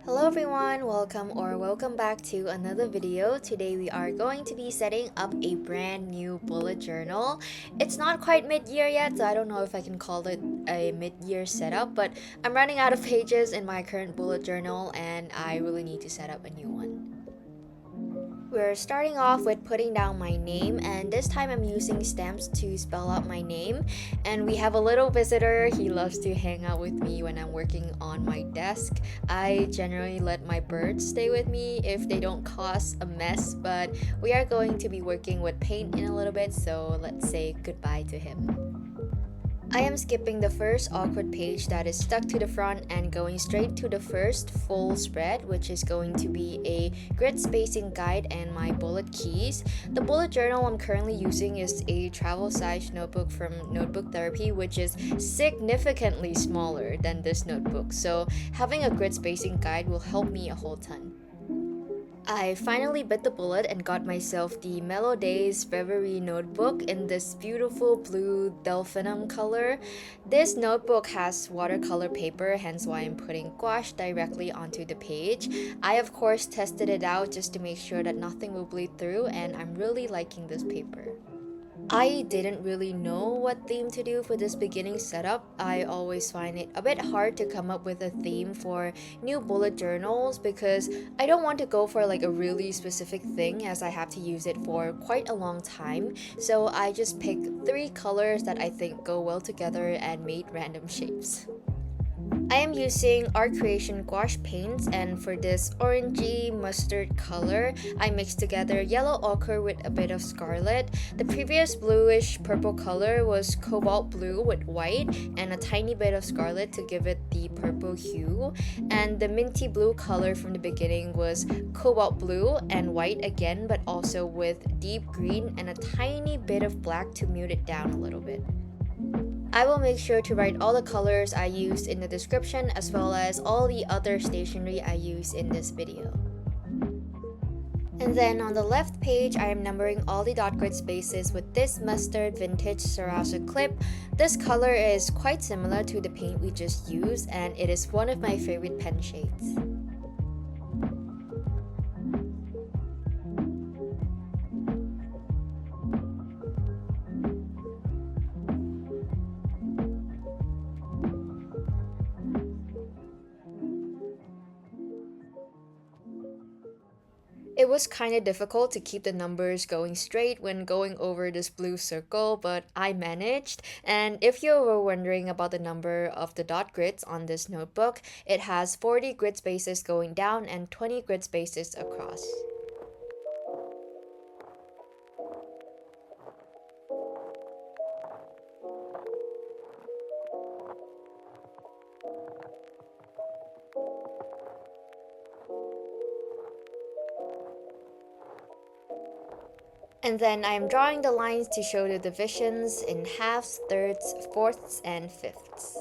Hello everyone, welcome back to another video. Today we are going to be setting up a brand new bullet journal. It's not quite mid-year yet, so I don't know if I can call it a mid-year setup, but I'm running out of pages in my current bullet journal and I really need to set up a new one. We're starting off with putting down my name, and this time I'm using stamps to spell out my name. And we have a little visitor. He loves to hang out with me when I'm working on my desk. I generally let my birds stay with me if they don't cause a mess, but we are going to be working with paint in a little bit, so let's say goodbye to him. I am skipping the first awkward page that is stuck to the front and going straight to the first full spread, which is going to be a grid spacing guide and my bullet keys. The bullet journal I'm currently using is a travel size notebook from Notebook Therapy, which is significantly smaller than this notebook, so having a grid spacing guide will help me a whole ton. I finally bit the bullet and got myself the Mellow Days Reverie notebook in this beautiful blue Delphinium color. This notebook has watercolor paper, hence why I'm putting gouache directly onto the page. I of course tested it out just to make sure that nothing will bleed through, and I'm really liking this paper. I didn't really know what theme to do for this beginning setup. I always find it a bit hard to come up with a theme for new bullet journals because I don't want to go for like a really specific thing as I have to use it for quite a long time. So I just picked 3 colors that I think go well together and made random shapes. I am using Art Creation gouache paints, and for this orangey mustard color, I mixed together yellow ochre with a bit of scarlet. The previous bluish purple color was cobalt blue with white and a tiny bit of scarlet to give it the purple hue. And the minty blue color from the beginning was cobalt blue and white again, but also with deep green and a tiny bit of black to mute it down a little bit. I will make sure to write all the colors I used in the description as well as all the other stationery I use in this video. And then on the left page, I am numbering all the dot grid spaces with this mustard vintage Sarasa Clip. This color is quite similar to the paint we just used, and it is one of my favorite pen shades. It was kind of difficult to keep the numbers going straight when going over this blue circle, but I managed. And if you were wondering about the number of the dot grids on this notebook, it has 40 grid spaces going down and 20 grid spaces across. And then I am drawing the lines to show the divisions in halves, thirds, fourths, and fifths.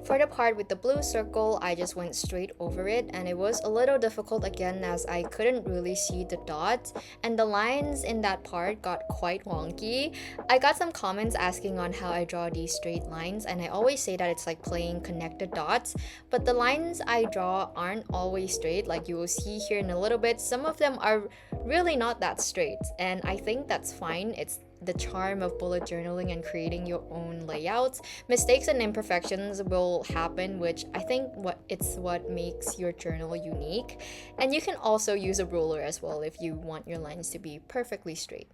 For the part with the blue circle, I just went straight over it, and it was a little difficult again as I couldn't really see the dots, and the lines in that part got quite wonky. I got some comments asking on how I draw these straight lines, and I always say that it's like playing connected dots, but the lines I draw aren't always straight. Like you will see here in a little bit, some of them are really not that straight, and I think that's fine. It's the charm of bullet journaling and creating your own layouts. Mistakes and imperfections will happen, which I think what makes your journal unique. And you can also use a ruler as well if you want your lines to be perfectly straight.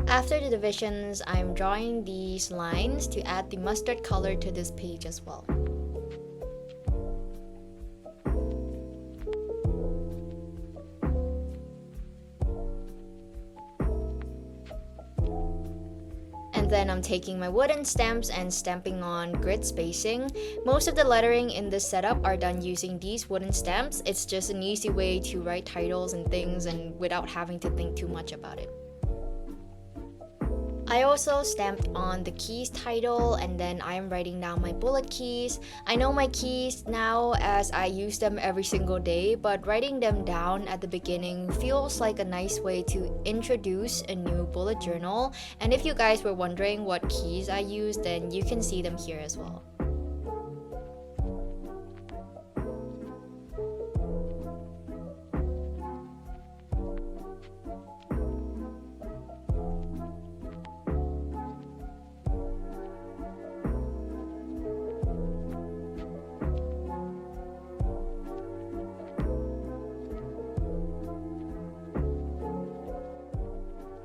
After the divisions, I'm drawing these lines to add the mustard color to this page as well. And then I'm taking my wooden stamps and stamping on grid spacing. Most of the lettering in this setup are done using these wooden stamps. It's just an easy way to write titles and things and without having to think too much about it. I also stamped on the keys title, and then I am writing down my bullet keys. I know my keys now as I use them every single day, but writing them down at the beginning feels like a nice way to introduce a new bullet journal. And if you guys were wondering what keys I use, then you can see them here as well.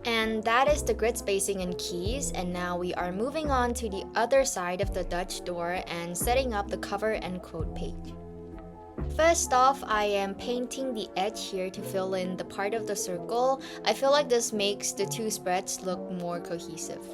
And that is the grid spacing and keys, and now we are moving on to the other side of the Dutch door and setting up the cover and quote page. First off, I am painting the edge here to fill in the part of the circle. I feel like this makes the two spreads look more cohesive.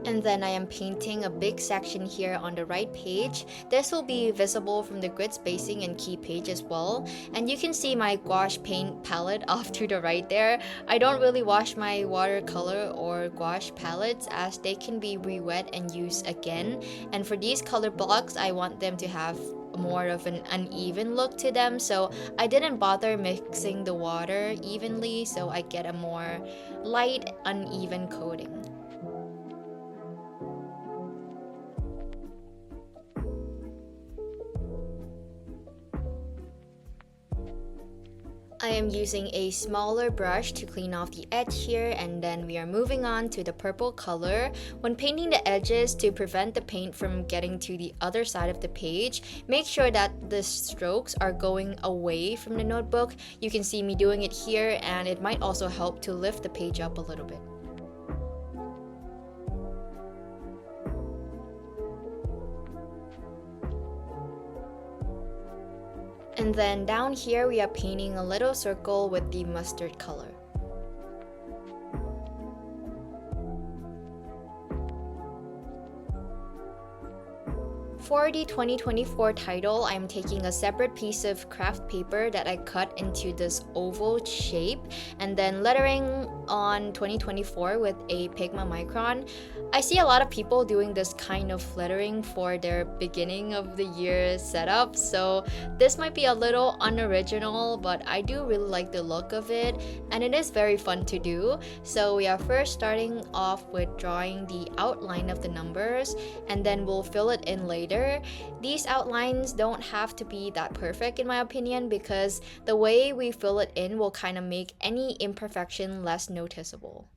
And then I am painting a big section here on the right page. This will be visible from the grid spacing and key page as well. And you can see my gouache paint palette off to the right there. I don't really wash my watercolor or gouache palettes as they can be re-wet and used again. And for these color blocks, I want them to have more of an uneven look to them, so I didn't bother mixing the water evenly so I get a more light, uneven coating. I am using a smaller brush to clean off the edge here, and then we are moving on to the purple color. When painting the edges, to prevent the paint from getting to the other side of the page, make sure that the strokes are going away from the notebook. You can see me doing it here, and it might also help to lift the page up a little bit. And then down here we are painting a little circle with the mustard color. For the 2024 title, I'm taking a separate piece of craft paper that I cut into this oval shape and then lettering on 2024 with a Pigma Micron. I see a lot of people doing this kind of lettering for their beginning of the year setup, so this might be a little unoriginal, but I do really like the look of it and it is very fun to do. So we are first starting off with drawing the outline of the numbers and then we'll fill it in later. These outlines don't have to be that perfect in my opinion because the way we fill it in will kind of make any imperfection less noticeable.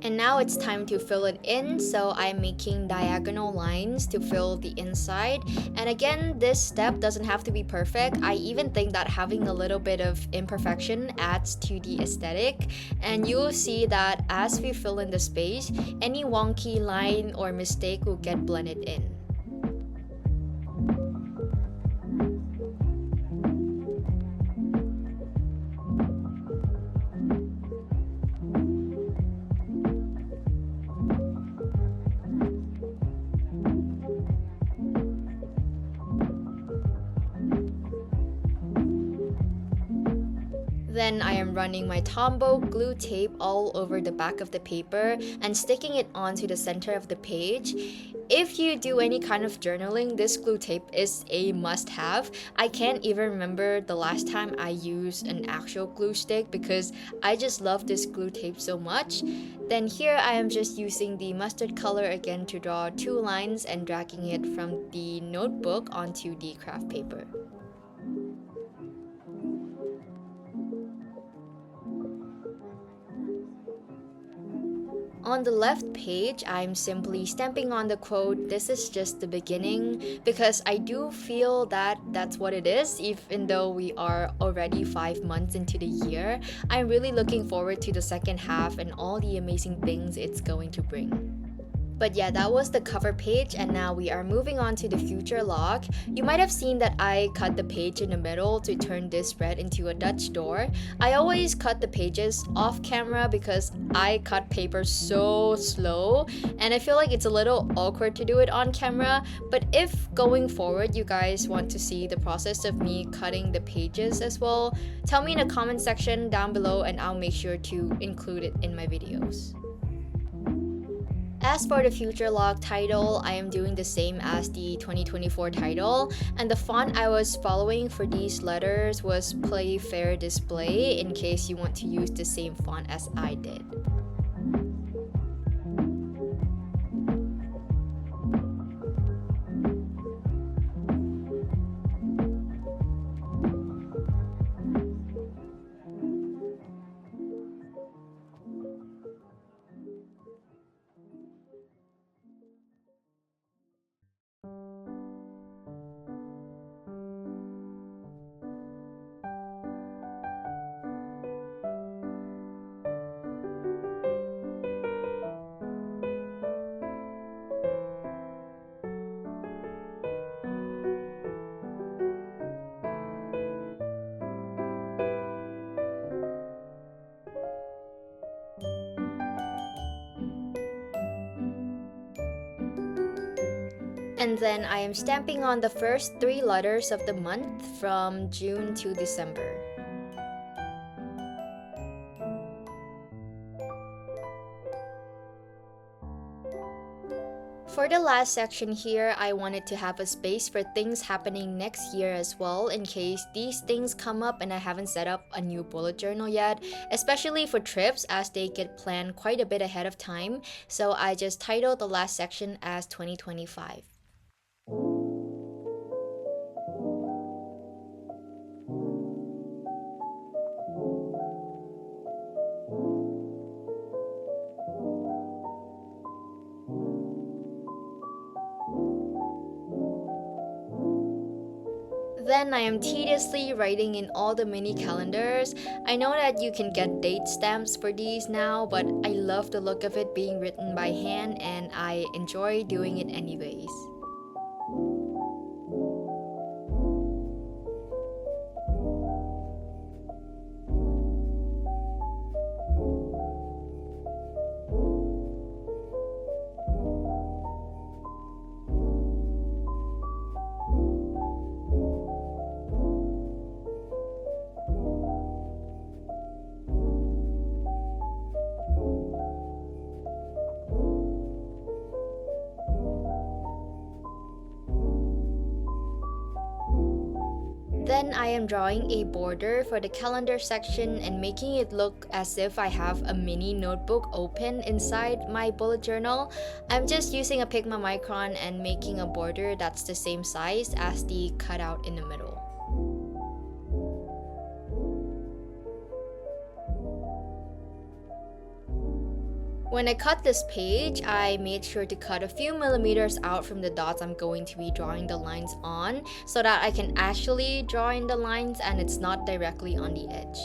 And now it's time to fill it in, so I'm making diagonal lines to fill the inside. And again, this step doesn't have to be perfect. I even think that having a little bit of imperfection adds to the aesthetic. And you will see that as we fill in the space, any wonky line or mistake will get blended in. Then I am running my Tombow glue tape all over the back of the paper and sticking it onto the center of the page. If you do any kind of journaling, this glue tape is a must-have. I can't even remember the last time I used an actual glue stick because I just love this glue tape so much. Then here I am just using the mustard color again to draw two lines and dragging it from the notebook onto the craft paper. On the left page, I'm simply stamping on the quote, "This is just the beginning," because I do feel that that's what it is. Even though we are already 5 months into the year, I'm really looking forward to the second half and all the amazing things it's going to bring. But yeah, that was the cover page, and now we are moving on to the future log. You might have seen that I cut the page in the middle to turn this spread into a Dutch door. I always cut the pages off camera because I cut paper so slow, and I feel like it's a little awkward to do it on camera. But if going forward you guys want to see the process of me cutting the pages as well, tell me in the comment section down below and I'll make sure to include it in my videos. As for the future log title, I am doing the same as the 2024 title, and the font I was following for these letters was Play Fair Display, in case you want to use the same font as I did. And then I am stamping on the first 3 letters of the month from June to December. For the last section here, I wanted to have a space for things happening next year as well, in case these things come up and I haven't set up a new bullet journal yet, especially for trips as they get planned quite a bit ahead of time. So I just titled the last section as 2025. Then I am tediously writing in all the mini calendars. I know that you can get date stamps for these now, but I love the look of it being written by hand and I enjoy doing it anyways. Then I am drawing a border for the calendar section and making it look as if I have a mini notebook open inside my bullet journal. I'm just using a Pigma Micron and making a border that's the same size as the cutout in the middle. When I cut this page, I made sure to cut a few millimeters out from the dots I'm going to be drawing the lines on so that I can actually draw in the lines and it's not directly on the edge.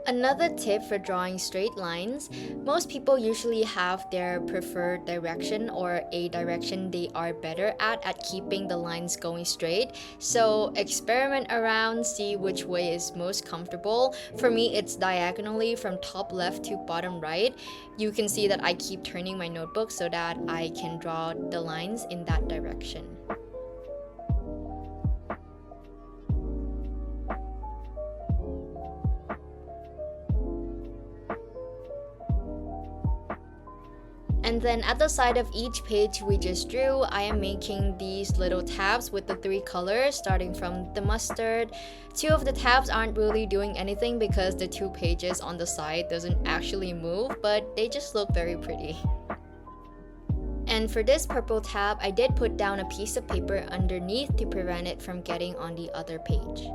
Another tip for drawing straight lines, most people usually have their preferred direction or a direction they are better at keeping the lines going straight. So experiment around, see which way is most comfortable. For me, it's diagonally from top left to bottom right. You can see that I keep turning my notebook so that I can draw the lines in that direction. And then at the side of each page we just drew, I am making these little tabs with the 3 colors starting from the mustard. 2 of the tabs aren't really doing anything because the 2 pages on the side doesn't actually move, but they just look very pretty. And for this purple tab, I did put down a piece of paper underneath to prevent it from getting on the other page.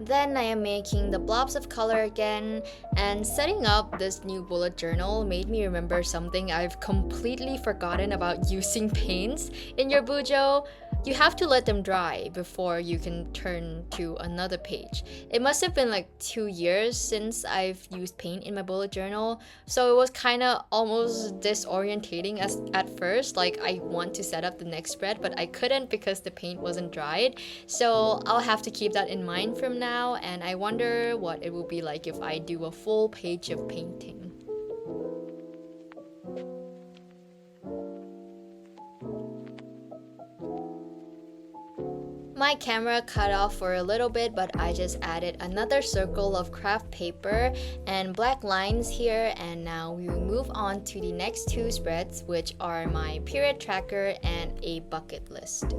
Then I am making the blobs of color again, and setting up this new bullet journal made me remember something I've completely forgotten about using paints in your bujo. You have to let them dry before you can turn to another page. It must have been like 2 years since I've used paint in my bullet journal, so it was kind of almost disorientating at first. Like, I want to set up the next spread, but I couldn't because the paint wasn't dried. So I'll have to keep that in mind from now, and I wonder what it will be like if I do a full page of painting. My camera cut off for a little bit, but I just added another circle of craft paper and black lines here, and now we will move on to the next 2 spreads, which are my period tracker and a bucket list.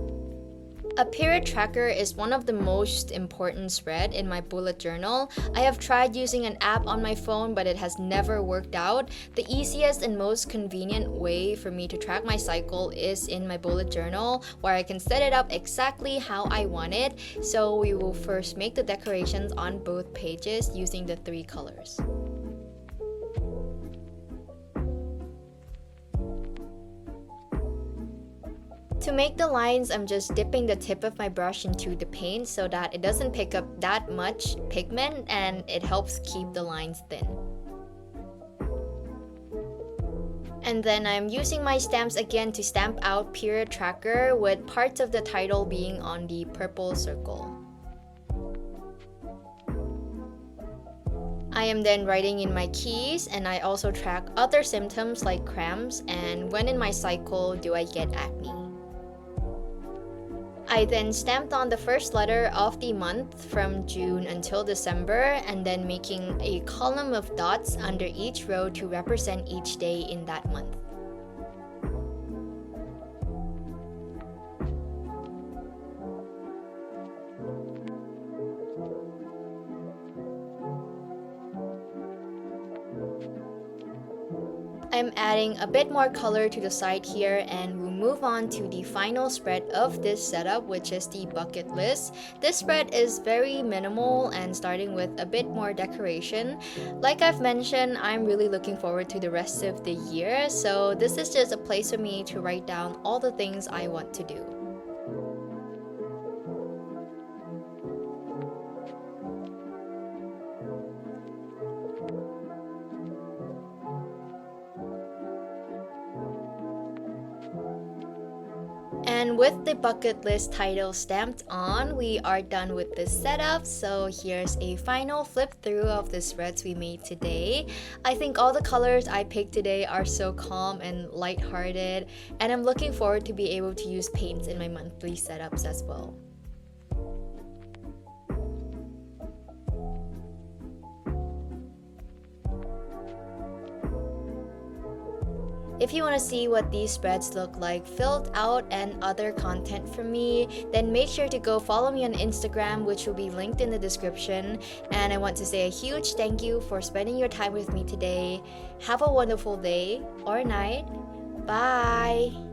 A period tracker is one of the most important spread in my bullet journal. I have tried using an app on my phone, but it has never worked out. The easiest and most convenient way for me to track my cycle is in my bullet journal, where I can set it up exactly how I want it. So we will first make the decorations on both pages using the 3 colors. To make the lines, I'm just dipping the tip of my brush into the paint so that it doesn't pick up that much pigment, and it helps keep the lines thin. And then I'm using my stamps again to stamp out period tracker, with parts of the title being on the purple circle. I am then writing in my keys, and I also track other symptoms like cramps and when in my cycle do I get acne. I then stamped on the first letter of the month from June until December, and then making a column of dots under each row to represent each day in that month. I'm adding a bit more color to the side here, and we'll move on to the final spread of this setup, which is the bucket list. This spread is very minimal and starting with a bit more decoration. Like I've mentioned, I'm really looking forward to the rest of the year, so this is just a place for me to write down all the things I want to do. And with the bucket list title stamped on, we are done with this setup. So here's a final flip through of the spreads we made today. I think all the colors I picked today are so calm and lighthearted, and I'm looking forward to be able to use paints in my monthly setups as well. If you want to see what these spreads look like filled out and other content from me, then make sure to go follow me on Instagram, which will be linked in the description. And I want to say a huge thank you for spending your time with me today. Have a wonderful day or night. Bye!